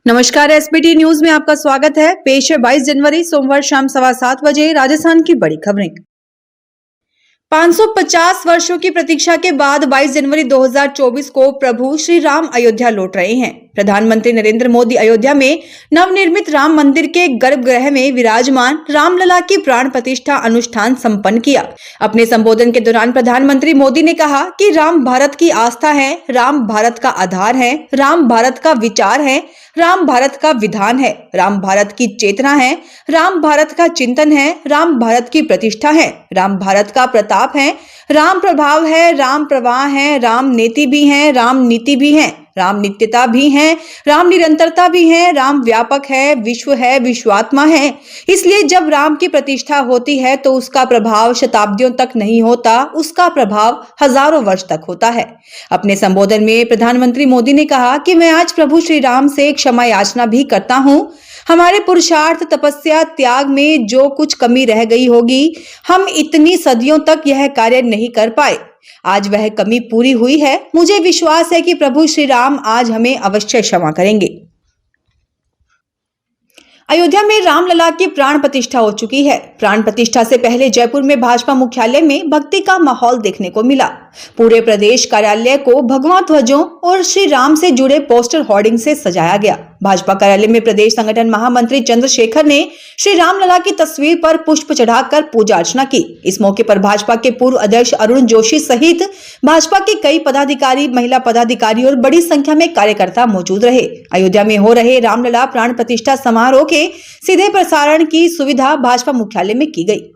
नमस्कार, SBT news में आपका स्वागत है। पेश है 22 जनवरी सोमवार शाम 7:15 बजे राजस्थान की बड़ी खबरें। 550 वर्षों की प्रतीक्षा के बाद 22 जनवरी 2024 को प्रभु श्री राम अयोध्या लौट रहे हैं। प्रधानमंत्री नरेंद्र मोदी अयोध्या में नवनिर्मित राम मंदिर के गर्भगृह में विराजमान रामलला की प्राण प्रतिष्ठा अनुष्ठान संपन्न किया। अपने संबोधन के दौरान प्रधानमंत्री मोदी ने कहा कि राम भारत की आस्था है, राम भारत का आधार है, राम भारत का विचार है, राम भारत का विधान है, राम भारत की चेतना है, राम भारत का चिंतन है, राम भारत की प्रतिष्ठा है, राम भारत का प्रताप है, राम प्रभाव है, राम प्रवाह है, राम नेति भी है, राम नीति भी है, राम नित्यता भी है, राम निरंतरता भी है, राम व्यापक है, विश्वात्मा है। इसलिए जब राम की प्रतिष्ठा होती है तो उसका प्रभाव शताब्दियों तक नहीं होता, उसका प्रभाव हजारों वर्ष तक होता है। अपने संबोधन में प्रधानमंत्री मोदी ने कहा कि मैं आज प्रभु श्री राम से क्षमा याचना भी करता हूं। हमारे पुरुषार्थ, तपस्या, त्याग में जो कुछ कमी रह गई होगी, हम इतनी सदियों तक यह कार्य नहीं कर पाए, आज वह कमी पूरी हुई है। मुझे विश्वास है कि प्रभु श्री राम आज हमें अवश्य क्षमा करेंगे। अयोध्या में रामलला की प्राण प्रतिष्ठा हो चुकी है। प्राण प्रतिष्ठा से पहले जयपुर में भाजपा मुख्यालय में भक्ति का माहौल देखने को मिला। पूरे प्रदेश कार्यालय को भगवा ध्वजों और श्री राम से जुड़े पोस्टर होर्डिंग से सजाया गया। भाजपा कार्यालय में प्रदेश संगठन महामंत्री चंद्रशेखर ने श्री रामलला की तस्वीर पर पुष्प चढ़ाकर पूजा अर्चना की। इस मौके पर भाजपा के पूर्व अध्यक्ष अरुण जोशी सहित भाजपा के कई पदाधिकारी, महिला पदाधिकारी और बड़ी संख्या में कार्यकर्ता मौजूद रहे। अयोध्या में हो रहे रामलला प्राण प्रतिष्ठा समारोह के सीधे प्रसारण की सुविधा भाजपा मुख्यालय में की गई।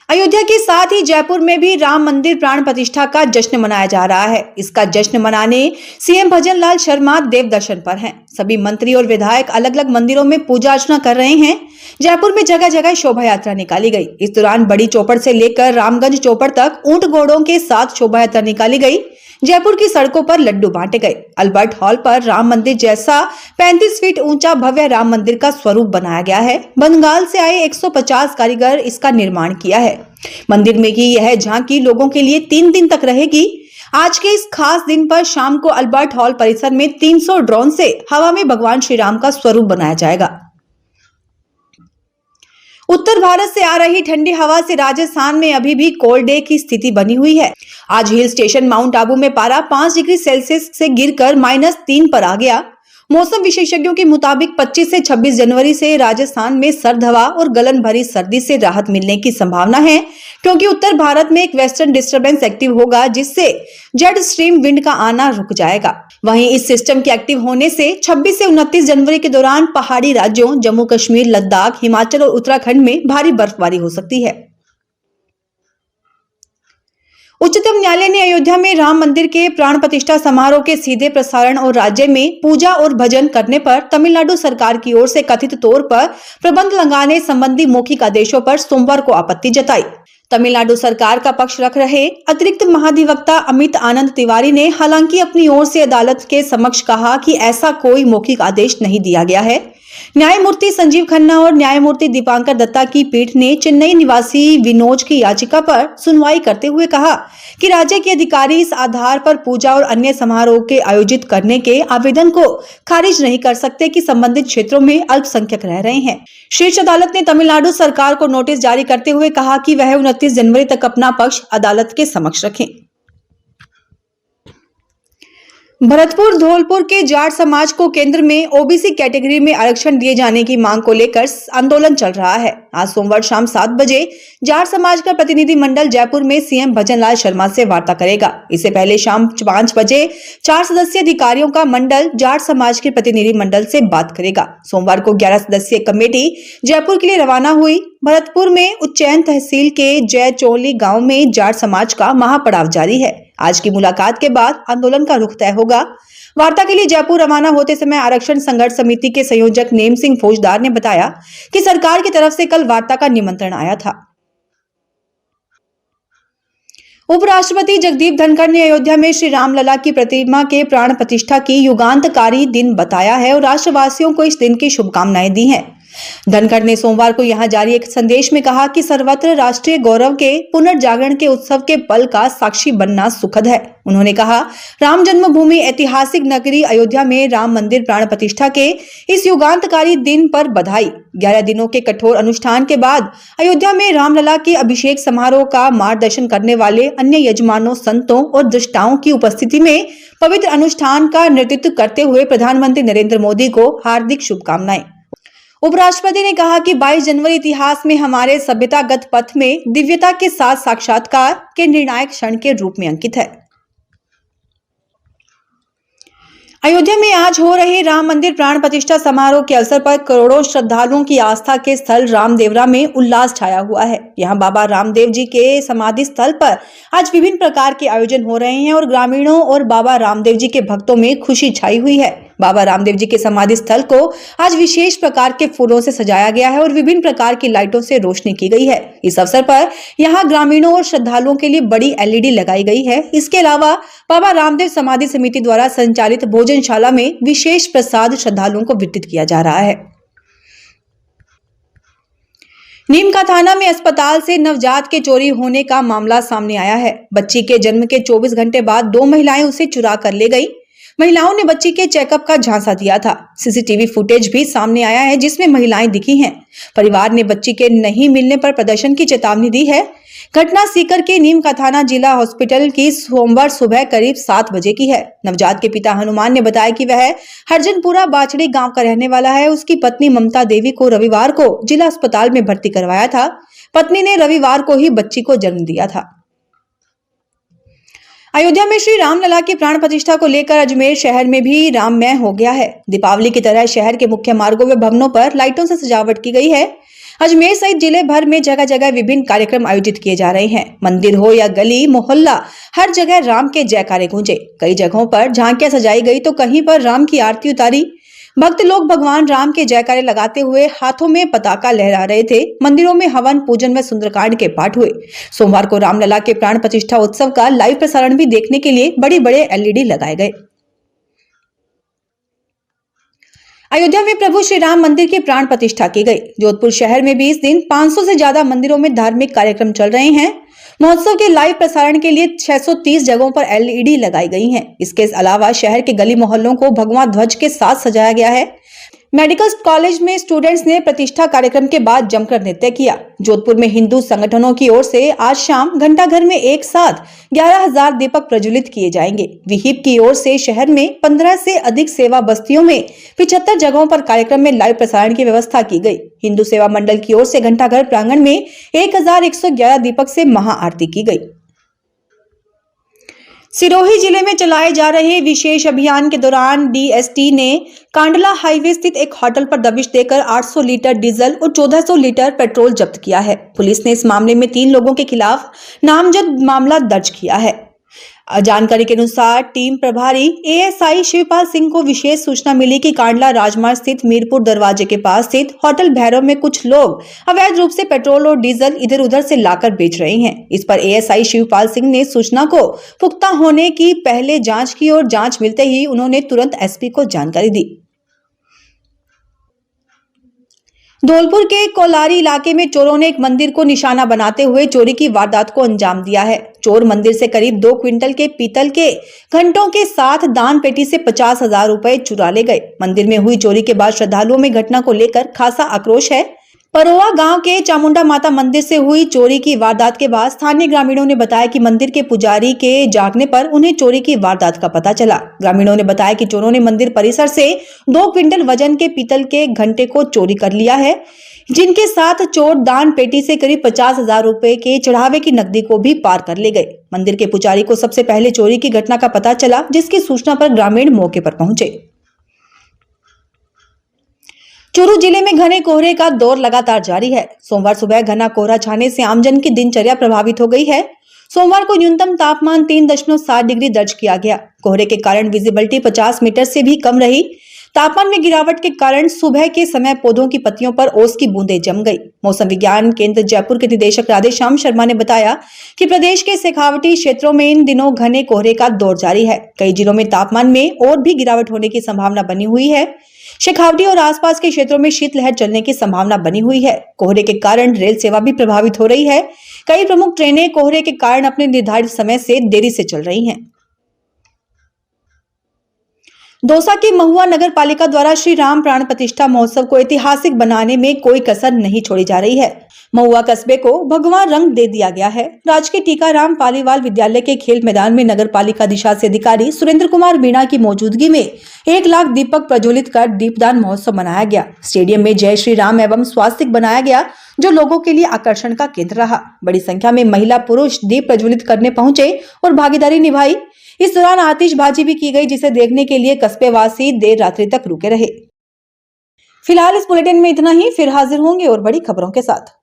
अयोध्या के साथ ही जयपुर में भी राम मंदिर प्राण प्रतिष्ठा का जश्न मनाया जा रहा है। इसका जश्न मनाने सीएम भजनलाल शर्मा देव दर्शन पर हैं। सभी मंत्री और विधायक अलग अलग मंदिरों में पूजा अर्चना कर रहे हैं। जयपुर में जगह जगह शोभा यात्रा निकाली गई। इस दौरान बड़ी चौपड़ से लेकर रामगंज चौपड़ तक ऊंट घोड़ों के साथ शोभा यात्रा निकाली गई। जयपुर की सड़कों पर लड्डू बांटे गए। अल्बर्ट हॉल पर राम मंदिर जैसा 35 फीट ऊंचा भव्य राम मंदिर का स्वरूप बनाया गया है। बंगाल से आए 150 कारीगर इसका निर्माण किया है। मंदिर में की यह झांकी लोगों के लिए 3 दिन तक रहेगी। आज के इस खास दिन पर शाम को अल्बर्ट हॉल परिसर में 300 ड्रोन से हवा में भगवान श्री राम का स्वरूप बनाया जाएगा। उत्तर भारत से आ रही ठंडी हवा से राजस्थान में अभी भी कोल्ड डे की स्थिति बनी हुई है। आज हिल स्टेशन माउंट आबू में पारा 5 डिग्री सेल्सियस से गिरकर -3 पर आ गया। मौसम विशेषज्ञों के मुताबिक 25 से 26 जनवरी से राजस्थान में सर्द हवा और गलन भरी सर्दी से राहत मिलने की संभावना है, क्योंकि उत्तर भारत में एक वेस्टर्न डिस्टर्बेंस एक्टिव होगा, जिससे जेट स्ट्रीम विंड का आना रुक जाएगा। वहीं इस सिस्टम के एक्टिव होने से 26 से 29 जनवरी के दौरान पहाड़ी राज्यों जम्मू कश्मीर, लद्दाख, हिमाचल और उत्तराखंड में भारी बर्फबारी हो सकती है। उच्चतम न्यायालय ने अयोध्या में राम मंदिर के प्राण प्रतिष्ठा समारोह के सीधे प्रसारण और राज्य में पूजा और भजन करने पर तमिलनाडु सरकार की ओर से कथित तौर पर प्रतिबंध लगाने संबंधी मौखिक आदेशों पर सोमवार को आपत्ति जताई। तमिलनाडु सरकार का पक्ष रख रहे अतिरिक्त महाधिवक्ता अमित आनंद तिवारी ने हालांकि अपनी ओर से अदालत के समक्ष कहा कि ऐसा कोई मौखिक आदेश नहीं दिया गया है। न्यायमूर्ति संजीव खन्ना और न्यायमूर्ति दीपांकर दत्ता की पीठ ने चेन्नई निवासी विनोज की याचिका पर सुनवाई करते हुए कहा कि राज्य के अधिकारी इस आधार पर पूजा और अन्य समारोह के आयोजित करने के आवेदन को खारिज नहीं कर सकते कि संबंधित क्षेत्रों में अल्पसंख्यक रह रहे हैं। शीर्ष अदालत ने तमिलनाडु सरकार को नोटिस जारी करते हुए कहा कि वह 29 जनवरी तक अपना पक्ष अदालत के समक्ष रखें। भरतपुर धौलपुर के जाट समाज को केंद्र में ओबीसी कैटेगरी में आरक्षण दिए जाने की मांग को लेकर आंदोलन चल रहा है। आज सोमवार शाम 7 बजे जाट समाज का प्रतिनिधि मंडल जयपुर में सीएम भजनलाल शर्मा से वार्ता करेगा। इससे पहले शाम 5 बजे 4 सदस्यीय अधिकारियों का मंडल जाट समाज के प्रतिनिधि मंडल से बात करेगा। सोमवार को 11 सदस्यीय कमेटी जयपुर के लिए रवाना हुई। भरतपुर में उज्जैन तहसील के जयचौली गांव में जाट समाज का महापड़ाव जारी है। आज की मुलाकात के बाद आंदोलन का रुख तय होगा। वार्ता के लिए जयपुर रवाना होते समय आरक्षण संघर्ष समिति के संयोजक नेम सिंह फौजदार ने बताया कि सरकार की तरफ से कल वार्ता का निमंत्रण आया था। उपराष्ट्रपति जगदीप धनखड़ ने अयोध्या में श्री रामलला की प्रतिमा के प्राण प्रतिष्ठा की युगांतकारी दिन बताया है और राष्ट्रवासियों को इस दिन की शुभकामनाएं दी हैं। धनखड़ ने सोमवार को यहां जारी एक संदेश में कहा कि सर्वत्र राष्ट्रीय गौरव के पुनर्जागरण के उत्सव के पल का साक्षी बनना सुखद है। उन्होंने कहा, राम जन्मभूमि ऐतिहासिक नगरी अयोध्या में राम मंदिर प्राण प्रतिष्ठा के इस युगांतकारी दिन पर बधाई। 11 दिनों के कठोर अनुष्ठान के बाद अयोध्या में रामलला के अभिषेक समारोह का मार्गदर्शन करने वाले अन्य यजमानों, संतों और दृष्टाओं की उपस्थिति में पवित्र अनुष्ठान का नेतृत्व करते हुए प्रधानमंत्री नरेंद्र मोदी को हार्दिक शुभकामनाएं। उपराष्ट्रपति ने कहा कि 22 जनवरी इतिहास में हमारे सभ्यतागत पथ में दिव्यता के साथ साक्षात्कार के निर्णायक क्षण के रूप में अंकित है। अयोध्या में आज हो रहे राम मंदिर प्राण प्रतिष्ठा समारोह के अवसर पर करोड़ों श्रद्धालुओं की आस्था के स्थल रामदेवरा में उल्लास छाया हुआ है। यहां बाबा रामदेव जी के समाधि स्थल पर आज विभिन्न प्रकार के आयोजन हो रहे हैं और ग्रामीणों और बाबा रामदेव जी के भक्तों में खुशी छाई हुई है। बाबा रामदेव जी के समाधि स्थल को आज विशेष प्रकार के फूलों से सजाया गया है और विभिन्न प्रकार की लाइटों से रोशनी की गई है। इस अवसर पर यहां ग्रामीणों और श्रद्धालुओं के लिए बड़ी एलईडी लगाई गई है। इसके अलावा बाबा रामदेव समाधि समिति द्वारा संचालित भोजनशाला में विशेष प्रसाद श्रद्धालुओं को वितरित किया जा रहा है। नीम का थाना में अस्पताल से नवजात के चोरी होने का मामला सामने आया है। बच्ची के जन्म के 24 घंटे बाद 2 महिलाएं उसे चुरा कर ले गई। महिलाओं ने बच्ची के चेकअप का झांसा दिया था। सीसीटीवी फुटेज भी सामने आया है जिसमें महिलाएं दिखी हैं। परिवार ने बच्ची के नहीं मिलने पर प्रदर्शन की चेतावनी दी है। घटना सीकर के नीम का थाना जिला हॉस्पिटल की सोमवार सुबह करीब 7 बजे की है। नवजात के पिता हनुमान ने बताया कि वह हरजनपुरा बाछड़ी गांव का रहने वाला है। उसकी पत्नी ममता देवी को रविवार को जिला अस्पताल में भर्ती करवाया था। पत्नी ने रविवार को ही बच्ची को जन्म दिया था। अयोध्या में श्री रामलला की प्राण प्रतिष्ठा को लेकर अजमेर शहर में भी राममय हो गया है। दीपावली की तरह शहर के मुख्य मार्गों व भवनों पर लाइटों से सजावट की गई है। अजमेर सहित जिले भर में जगह जगह विभिन्न कार्यक्रम आयोजित किए जा रहे हैं। मंदिर हो या गली मोहल्ला, हर जगह राम के जयकारे गूंजे। कई जगहों पर झांकियां सजाई गई तो कहीं पर राम की आरती उतारी। भक्त लोग भगवान राम के जयकारे लगाते हुए हाथों में पताका लहरा रहे थे। मंदिरों में हवन, पूजन व सुंदरकांड के पाठ हुए। सोमवार को रामलला के प्राण प्रतिष्ठा उत्सव का लाइव प्रसारण भी देखने के लिए बड़े एलईडी लगाए गए। अयोध्या में प्रभु श्री राम मंदिर की प्राण प्रतिष्ठा की गई। जोधपुर शहर में भी इस दिन 500 से ज्यादा मंदिरों में धार्मिक कार्यक्रम चल रहे हैं। महोत्सव के लाइव प्रसारण के लिए 630 जगहों पर एलईडी लगाई गई हैं। इसके अलावा शहर के गली मोहल्लों को भगवा ध्वज के साथ सजाया गया है। मेडिकल कॉलेज में स्टूडेंट्स ने प्रतिष्ठा कार्यक्रम के बाद जमकर नृत्य किया। जोधपुर में हिंदू संगठनों की ओर से आज शाम घंटाघर में एक साथ 11,000 दीपक प्रज्वलित किए जाएंगे। विहिप की ओर से शहर में 15 से अधिक सेवा बस्तियों में 75 जगहों पर कार्यक्रम में लाइव प्रसारण की व्यवस्था की गई। हिंदू सेवा मंडल की ओर से घंटाघर प्रांगण में 1111 दीपक से महाआरती की गई। सिरोही जिले में चलाए जा रहे विशेष अभियान के दौरान डीएसटी ने कांडला हाईवे स्थित एक होटल पर दबिश देकर 800 लीटर डीजल और 1400 लीटर पेट्रोल जब्त किया है। पुलिस ने इस मामले में 3 लोगों के खिलाफ नामजद मामला दर्ज किया है। जानकारी के अनुसार टीम प्रभारी एएसआई शिवपाल सिंह को विशेष सूचना मिली कि कांडला राजमार्ग स्थित मीरपुर दरवाजे के पास स्थित होटल भैरव में कुछ लोग अवैध रूप से पेट्रोल और डीजल इधर उधर से लाकर बेच रहे हैं। इस पर एएसआई शिवपाल सिंह ने सूचना को पुख्ता होने की पहले जांच की और जांच मिलते ही उन्होंने तुरंत एसपी को जानकारी दी। धौलपुर के कोलारी इलाके में चोरों ने एक मंदिर को निशाना बनाते हुए चोरी की वारदात को अंजाम दिया है। चोर मंदिर से करीब 2 क्विंटल के पीतल के घंटों के साथ दान पेटी से 50,000 रुपए चुरा ले गए। मंदिर में हुई चोरी के बाद श्रद्धालुओं में घटना को लेकर खासा आक्रोश है। परोआ गांव के चामुंडा माता मंदिर से हुई चोरी की वारदात के बाद स्थानीय ग्रामीणों ने बताया कि मंदिर के पुजारी के जागने पर उन्हें चोरी की वारदात का पता चला। ग्रामीणों ने बताया कि चोरों ने मंदिर परिसर से 2 क्विंटल वजन के पीतल के घंटे को चोरी कर लिया है, जिनके साथ चोर दान पेटी से करीब 50,000 रुपए के चढ़ावे की नकदी को भी पार कर ले गए। मंदिर के पुजारी को सबसे पहले चोरी की घटना का पता चला, जिसकी सूचना पर ग्रामीण मौके पर पहुंचे। चूरू जिले में घने कोहरे का दौर लगातार जारी है। सोमवार सुबह घना कोहरा छाने से आमजन की दिनचर्या प्रभावित हो गई है। सोमवार को न्यूनतम तापमान 3.7 डिग्री दर्ज किया गया। कोहरे के कारण विजिबिलिटी 50 मीटर से भी कम रही। तापमान में गिरावट के कारण सुबह के समय पौधों की पत्तियों पर ओस की बूंदें जम गई। मौसम विज्ञान केंद्र जयपुर के निदेशक राधेश्याम शर्मा ने बताया कि प्रदेश के शेखावटी क्षेत्रों में इन दिनों घने कोहरे का दौर जारी है। कई जिलों में तापमान में और भी गिरावट होने की संभावना बनी हुई है। शेखावटी और आसपास के क्षेत्रों में शीतलहर चलने की संभावना बनी हुई है। कोहरे के कारण रेल सेवा भी प्रभावित हो रही है। कई प्रमुख ट्रेनें कोहरे के कारण अपने निर्धारित समय से देरी से चल रही हैं। दौसा की महुआ नगर पालिका द्वारा श्री राम प्राण प्रतिष्ठा महोत्सव को ऐतिहासिक बनाने में कोई कसर नहीं छोड़ी जा रही है। महुआ कस्बे को भगवा रंग दे दिया गया है। राजकीय टीकाराम पालीवाल विद्यालय के खेल मैदान में नगर पालिका अधिशासी अधिकारी सुरेंद्र कुमार मीणा की मौजूदगी में 1 लाख दीपक प्रज्वलित कर दीपदान महोत्सव मनाया गया। स्टेडियम में जय श्री राम एवं स्वास्तिक बनाया गया, जो लोगों के लिए आकर्षण का केंद्र रहा। बड़ी संख्या में महिला पुरुष दीप प्रज्वलित करने पहुंचे और भागीदारी निभाई। इस दौरान आतिशबाजी भी की गई, जिसे देखने के लिए कस्बेवासी देर रात्रि तक रुके रहे। फिलहाल इस बुलेटिन में इतना ही। फिर हाजिर होंगे और बड़ी खबरों के साथ।